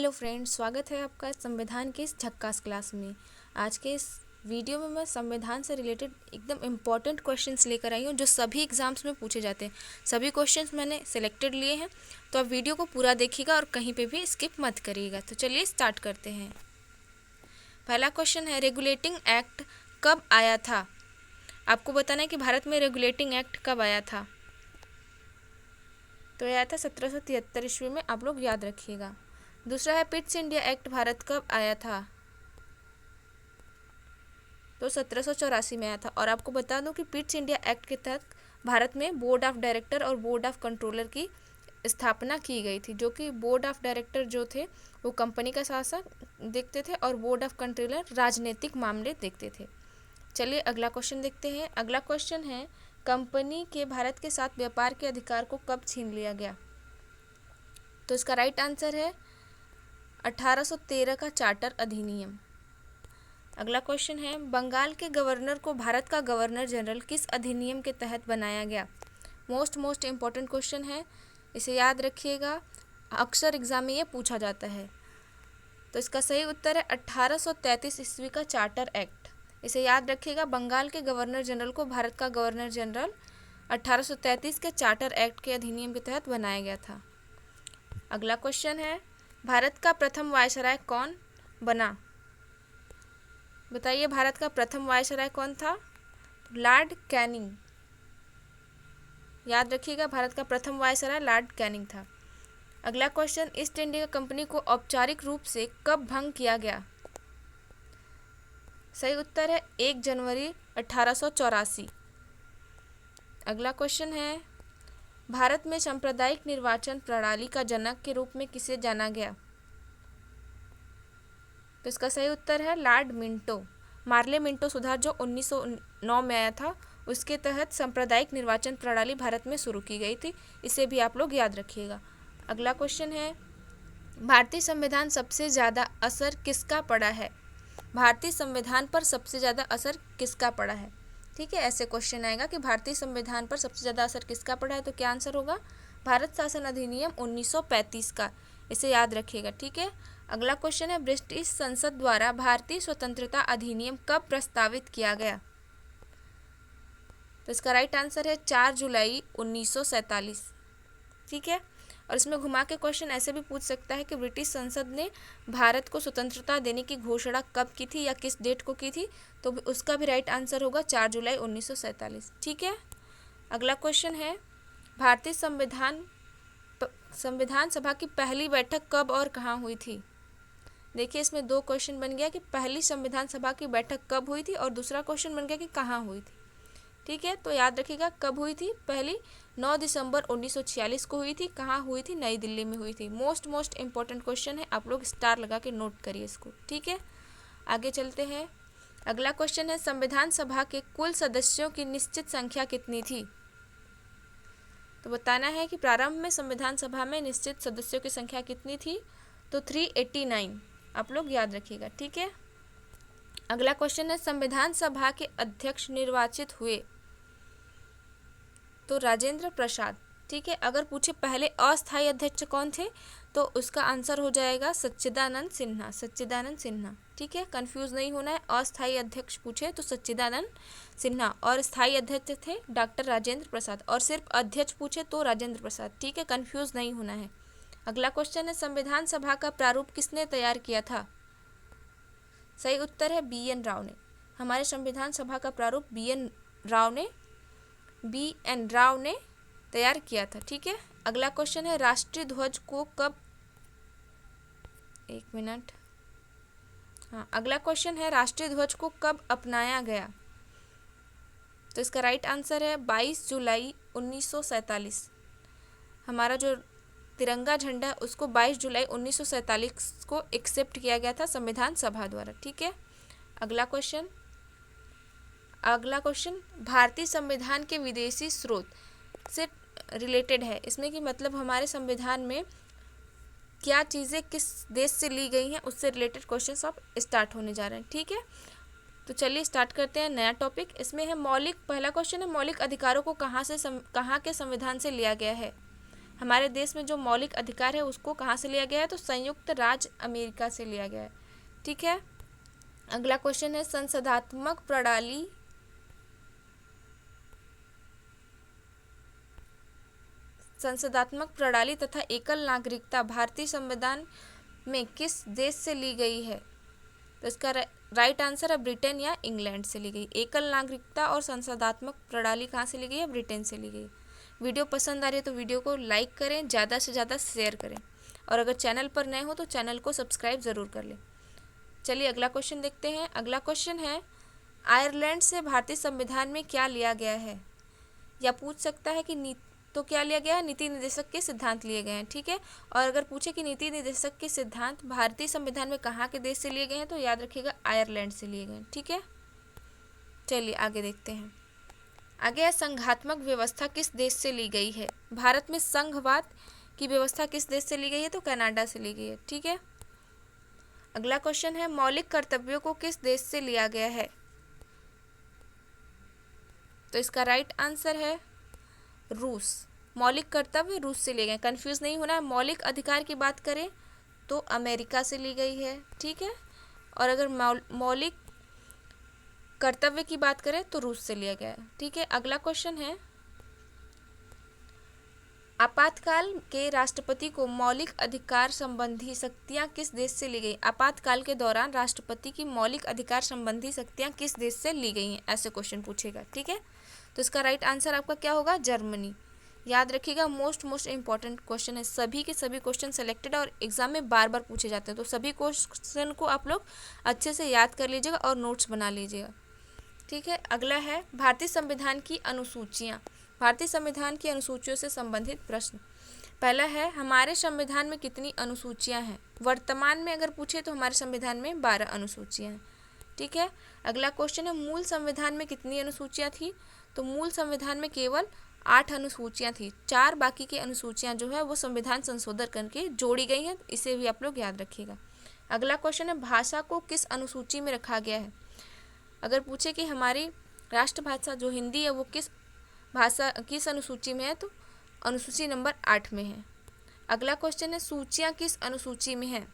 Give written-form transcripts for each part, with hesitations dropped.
Hello friends, स्वागत है आपका संविधान की इस झक्कास क्लास में। आज के इस वीडियो में मैं संविधान से रिलेटेड एकदम इम्पॉर्टेंट क्वेश्चंस लेकर आई हूँ जो सभी एग्जाम्स में पूछे जाते हैं। सभी क्वेश्चंस मैंने सिलेक्टेड लिए हैं, तो आप वीडियो को पूरा देखिएगा और कहीं पे भी स्किप मत करिएगा। तो चलिए स्टार्ट करते हैं। पहला क्वेश्चन है, रेगुलेटिंग एक्ट कब आया था? आपको बताना है कि भारत में रेगुलेटिंग एक्ट कब आया था। तो यह आया था 1773 ईस्वी में, आप लोग याद रखिएगा। दूसरा है, पिट्स इंडिया एक्ट भारत कब आया था? तो 1784 में आया था। और आपको बता दूं कि पिट्स इंडिया एक्ट के तहत भारत में बोर्ड ऑफ डायरेक्टर और बोर्ड ऑफ कंट्रोलर की स्थापना की गई थी, जो कि बोर्ड ऑफ डायरेक्टर जो थे वो कंपनी का शासक देखते थे और बोर्ड ऑफ कंट्रोलर राजनीतिक मामले देखते थे। चलिए अगला क्वेश्चन देखते हैं। अगला क्वेश्चन है, कंपनी के भारत के साथ व्यापार के अधिकार को कब छीन लिया गया? तो इसका राइट आंसर है 1813 का चार्टर अधिनियम। अगला क्वेश्चन है, बंगाल के गवर्नर को भारत का गवर्नर जनरल किस अधिनियम के तहत बनाया गया? मोस्ट इम्पॉर्टेंट क्वेश्चन है, इसे याद रखिएगा, अक्सर एग्जाम में ये पूछा जाता है। तो इसका सही उत्तर है 1833 ईस्वी का चार्टर एक्ट। इसे याद रखिएगा, बंगाल के गवर्नर जनरल को भारत का गवर्नर जनरल 1833 के चार्टर एक्ट के अधिनियम के तहत बनाया गया था। अगला क्वेश्चन है, भारत का प्रथम वायसराय कौन बना? बताइए, भारत का प्रथम वायसराय कौन था? Lord Canning. याद रखिएगा, भारत का प्रथम वायसराय लॉर्ड कैनिंग था। अगला क्वेश्चन, ईस्ट इंडिया कंपनी को औपचारिक रूप से कब भंग किया गया? सही उत्तर है 1 जनवरी 1884। अगला क्वेश्चन है, भारत में सांप्रदायिक निर्वाचन प्रणाली का जनक के रूप में किसे जाना गया? तो इसका सही उत्तर है लॉर्ड मिंटो। मार्ले मिंटो सुधार जो 1909 में आया था, उसके तहत सांप्रदायिक निर्वाचन प्रणाली भारत में शुरू की गई थी। इसे भी आप लोग याद रखिएगा। अगला क्वेश्चन है, भारतीय संविधान सबसे ज़्यादा असर किसका पड़ा है? भारतीय संविधान पर सबसे ज़्यादा असर किसका पड़ा है? ठीक है, ऐसे क्वेश्चन आएगा कि भारतीय संविधान पर सबसे ज़्यादा असर किसका पड़ा है, तो क्या आंसर होगा? भारत शासन अधिनियम 1935 का। इसे याद रखिएगा, ठीक है। अगला क्वेश्चन है, ब्रिटिश संसद द्वारा भारतीय स्वतंत्रता अधिनियम कब प्रस्तावित किया गया? तो इसका राइट आंसर है 4 जुलाई 1947। ठीक है। और इसमें घुमा के क्वेश्चन ऐसे भी पूछ सकता है कि ब्रिटिश संसद ने भारत को स्वतंत्रता देने की घोषणा कब की थी या किस डेट को की थी, तो उसका भी राइट आंसर होगा 4 जुलाई 1947। ठीक है। अगला क्वेश्चन है, भारतीय संविधान सभा की पहली बैठक कब और कहाँ हुई थी? देखिए, इसमें दो क्वेश्चन बन गया कि पहली संविधान सभा की बैठक कब हुई थी और दूसरा क्वेश्चन बन गया कि कहाँ हुई थी। ठीक है, तो याद रखिएगा कब हुई थी। पहली 9 दिसंबर 1946 को हुई थी। कहाँ हुई थी? नई दिल्ली में हुई थी। मोस्ट इम्पॉर्टेंट क्वेश्चन है, आप लोग स्टार लगा के नोट करिए इसको। ठीक है, आगे चलते हैं। अगला क्वेश्चन है, संविधान सभा के कुल सदस्यों की निश्चित संख्या कितनी थी? तो बताना है कि प्रारंभ में संविधान सभा में निश्चित सदस्यों की संख्या कितनी थी, तो 389। आप लोग याद रखिएगा। ठीक है। अगला क्वेश्चन है, संविधान सभा के अध्यक्ष निर्वाचित हुए? तो राजेंद्र प्रसाद। ठीक है। अगर पूछे पहले अस्थायी अध्यक्ष कौन थे, तो उसका आंसर हो जाएगा सच्चिदानंद सिन्हा। सच्चिदानंद सिन्हा। ठीक है, कंफ्यूज नहीं होना है। अस्थायी अध्यक्ष पूछे तो सच्चिदानंद सिन्हा, और स्थायी अध्यक्ष थे डॉक्टर राजेंद्र प्रसाद, और सिर्फ अध्यक्ष पूछे तो राजेंद्र प्रसाद। ठीक है, कंफ्यूज नहीं होना है। अगला क्वेश्चन है, संविधान सभा का प्रारूप किसने तैयार किया था? सही उत्तर है BN राव ने। हमारे संविधान सभा का प्रारूप BN राव ने तैयार किया था। ठीक है। अगला क्वेश्चन है, राष्ट्रीय ध्वज को कब, एक मिनट, हाँ, अगला क्वेश्चन है, राष्ट्रीय ध्वज को कब अपनाया गया? तो इसका राइट आंसर है 22 जुलाई 1947। हमारा जो तिरंगा झंडा है उसको 22 जुलाई 1947 को एक्सेप्ट किया गया था संविधान सभा द्वारा। ठीक है। अगला क्वेश्चन भारतीय संविधान के विदेशी स्रोत से रिलेटेड है। इसमें कि मतलब हमारे संविधान में क्या चीज़ें किस देश से ली गई हैं, उससे रिलेटेड क्वेश्चंस अब स्टार्ट होने जा रहे हैं। ठीक है, तो चलिए स्टार्ट करते हैं नया टॉपिक। इसमें है पहला क्वेश्चन है, मौलिक अधिकारों को कहाँ के संविधान से लिया गया है? हमारे देश में जो मौलिक अधिकार है उसको कहाँ से लिया गया है, तो संयुक्त राज्य अमेरिका से लिया गया है। ठीक है, अगला क्वेश्चन है संसदात्मक प्रणाली तथा एकल नागरिकता भारतीय संविधान में किस देश से ली गई है? तो इसका राइट आंसर है ब्रिटेन या इंग्लैंड से ली गई। एकल नागरिकता और संसदात्मक प्रणाली कहाँ से ली गई है? ब्रिटेन से ली गई। वीडियो पसंद आ रही है तो वीडियो को लाइक करें, ज़्यादा से ज़्यादा शेयर करें, और अगर चैनल पर नए हो तो चैनल को सब्सक्राइब ज़रूर कर लें। चलिए अगला क्वेश्चन देखते हैं। अगला क्वेश्चन है आयरलैंड से भारतीय संविधान में क्या लिया गया है? या पूछ सकता है कि तो क्या लिया गया है? नीति निर्देशक के सिद्धांत लिए गए हैं। ठीक है, और अगर पूछे कि नीति निर्देशक के सिद्धांत भारतीय संविधान में कहाँ के देश से लिए गए हैं, तो याद रखिएगा आयरलैंड से लिए गए हैं। ठीक है, चलिए आगे देखते हैं। आगे है संघात्मक व्यवस्था किस देश से ली गई है? भारत में संघवाद की व्यवस्था किस देश से ली गई है? तो कनाडा से ली गई है। ठीक है, अगला क्वेश्चन है मौलिक कर्तव्यों को किस देश से लिया गया है? तो इसका राइट आंसर है रूस। मौलिक कर्तव्य रूस से लिए गए, कंफ्यूज नहीं होना है। मौलिक अधिकार की बात करें तो अमेरिका से ली गई है। ठीक है, और अगर मौलिक कर्तव्य की बात करें तो रूस से लिया गया है। ठीक है, अगला क्वेश्चन है आपातकाल के राष्ट्रपति को मौलिक अधिकार संबंधी शक्तियां किस देश से ली गई? आपातकाल के दौरान राष्ट्रपति की मौलिक अधिकार संबंधी शक्तियां किस देश से ली गई हैं? ऐसे क्वेश्चन पूछेगा। ठीक है, तो इसका राइट आंसर आपका क्या होगा? जर्मनी। याद रखिएगा, मोस्ट इंपॉर्टेंट क्वेश्चन है। सभी के सभी क्वेश्चन सेलेक्टेड और एग्जाम में बार बार पूछे जाते हैं, तो सभी क्वेश्चन को आप लोग अच्छे से याद कर लीजिएगा और नोट्स बना लीजिएगा। ठीक है, अगला है भारतीय संविधान की अनुसूचियाँ। भारतीय संविधान की अनुसूचियों से संबंधित प्रश्न। पहला है हमारे संविधान में कितनी अनुसूचियाँ हैं? वर्तमान में अगर पूछे तो हमारे संविधान में 12 अनुसूचियाँ हैं। ठीक है, अगला क्वेश्चन है मूल संविधान में कितनी अनुसूचियाँ थी? तो मूल संविधान में केवल 8 अनुसूचियाँ थी। 4 बाकी की अनुसूचियाँ जो है वो संविधान संशोधन करके जोड़ी गई हैं, इसे भी आप लोग याद रखिएगा। अगला क्वेश्चन है भाषा को किस अनुसूची में रखा गया है? अगर पूछे कि हमारी राष्ट्रभाषा जो हिंदी है वो किस अनुसूची में है, तो अनुसूची नंबर 8 में है। अगला क्वेश्चन है सूचियाँ किस अनुसूची में है?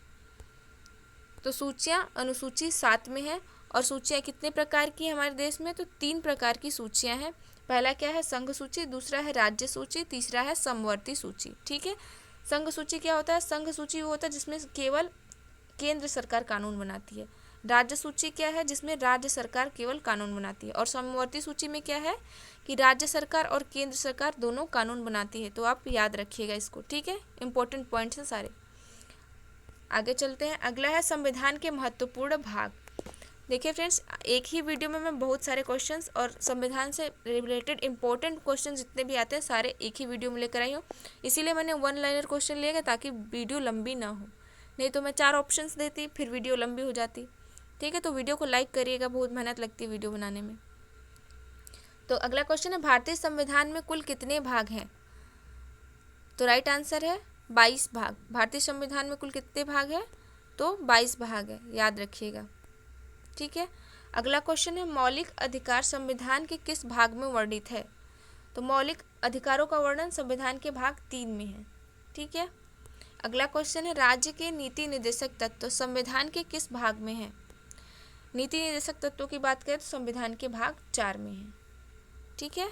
तो सूचियाँ अनुसूची 7 में है। और सूचियाँ कितने प्रकार की हमारे देश में? तो 3 प्रकार की सूचियाँ हैं। पहला क्या है? संघ सूची, दूसरा है राज्य सूची, तीसरा है समवर्ती सूची। ठीक है, संघ सूची क्या होता है? संघ सूची वो होता है जिसमें केवल केंद्र सरकार कानून बनाती है। राज्य सूची क्या है? जिसमें राज्य सरकार केवल कानून बनाती है। और समवर्ती सूची में क्या है कि राज्य सरकार और केंद्र सरकार दोनों कानून बनाती है। तो आप याद रखिएगा इसको। ठीक है, इंपॉर्टेंट पॉइंट्स हैं सारे। आगे चलते हैं। अगला है संविधान के महत्वपूर्ण भाग। देखिए फ्रेंड्स, एक ही वीडियो में मैं बहुत सारे क्वेश्चंस और संविधान से रिलेटेड इंपॉर्टेंट क्वेश्चन जितने भी आते हैं सारे एक ही वीडियो में लेकर आई हूँ। इसीलिए मैंने 1 लाइनर क्वेश्चन लिया गया ताकि वीडियो लंबी ना हो, नहीं तो मैं 4 ऑप्शंस देती फिर वीडियो लंबी हो जाती। ठीक है, तो वीडियो को लाइक करिएगा, बहुत मेहनत लगती है वीडियो बनाने में। तो अगला क्वेश्चन है भारतीय संविधान में कुल कितने भाग हैं? तो राइट आंसर है 22 भाग। भारतीय संविधान में कुल कितने भाग हैं? तो 22 भाग है, याद रखिएगा। ठीक है, अगला क्वेश्चन है मौलिक अधिकार संविधान के किस भाग में वर्णित है? तो मौलिक अधिकारों का वर्णन संविधान के भाग 3 में है। ठीक है, अगला क्वेश्चन है राज्य के नीति निर्देशक तत्व संविधान के किस भाग में है? नीति निर्देशक तत्वों की बात करें तो संविधान के भाग 4 में है। ठीक है,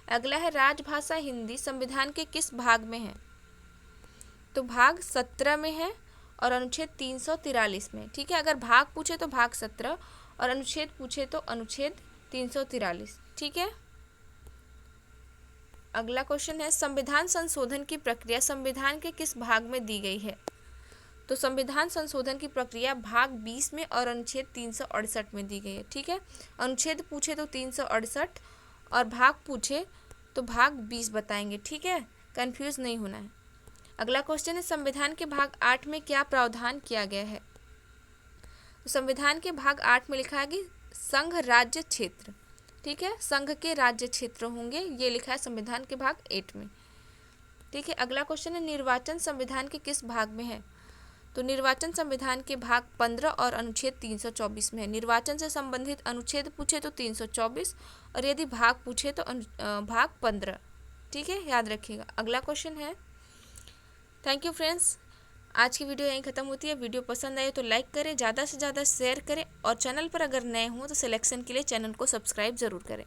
अगला है राजभाषा हिंदी संविधान के किस भाग में है? तो भाग 17 में है और अनुच्छेद 343 में। ठीक है, अगर भाग पूछे तो भाग 17 और अनुच्छेद पूछे तो अनुच्छेद 343। ठीक है, अगला क्वेश्चन है संविधान संशोधन की प्रक्रिया संविधान के किस भाग में दी गई है? तो संविधान संशोधन की प्रक्रिया भाग 20 में और अनुच्छेद 368 में दी गई है। ठीक है, अनुच्छेद पूछे तो 368 और भाग पूछे तो भाग 20 बताएंगे। ठीक है, कंफ्यूज नहीं होना है। अगला क्वेश्चन है संविधान के भाग 8 में क्या प्रावधान किया गया है? तो संविधान के भाग 8 में लिखा है कि संघ राज्य क्षेत्र। ठीक है, संघ के राज्य क्षेत्र होंगे, ये लिखा है संविधान के भाग 8 में। ठीक है, अगला क्वेश्चन है निर्वाचन संविधान के किस भाग में है? तो निर्वाचन संविधान के भाग 15 और अनुच्छेद 324 में है। निर्वाचन से संबंधित अनुच्छेद पूछे तो 324 और यदि भाग पूछे तो भाग 15। ठीक है, याद रखिएगा। अगला क्वेश्चन है थैंक यू फ्रेंड्स। आज की वीडियो यहीं ख़त्म होती है। वीडियो पसंद आए तो लाइक करें, ज़्यादा से ज़्यादा शेयर करें और चैनल पर अगर नए हों तो सिलेक्शन के लिए चैनल को सब्सक्राइब ज़रूर करें।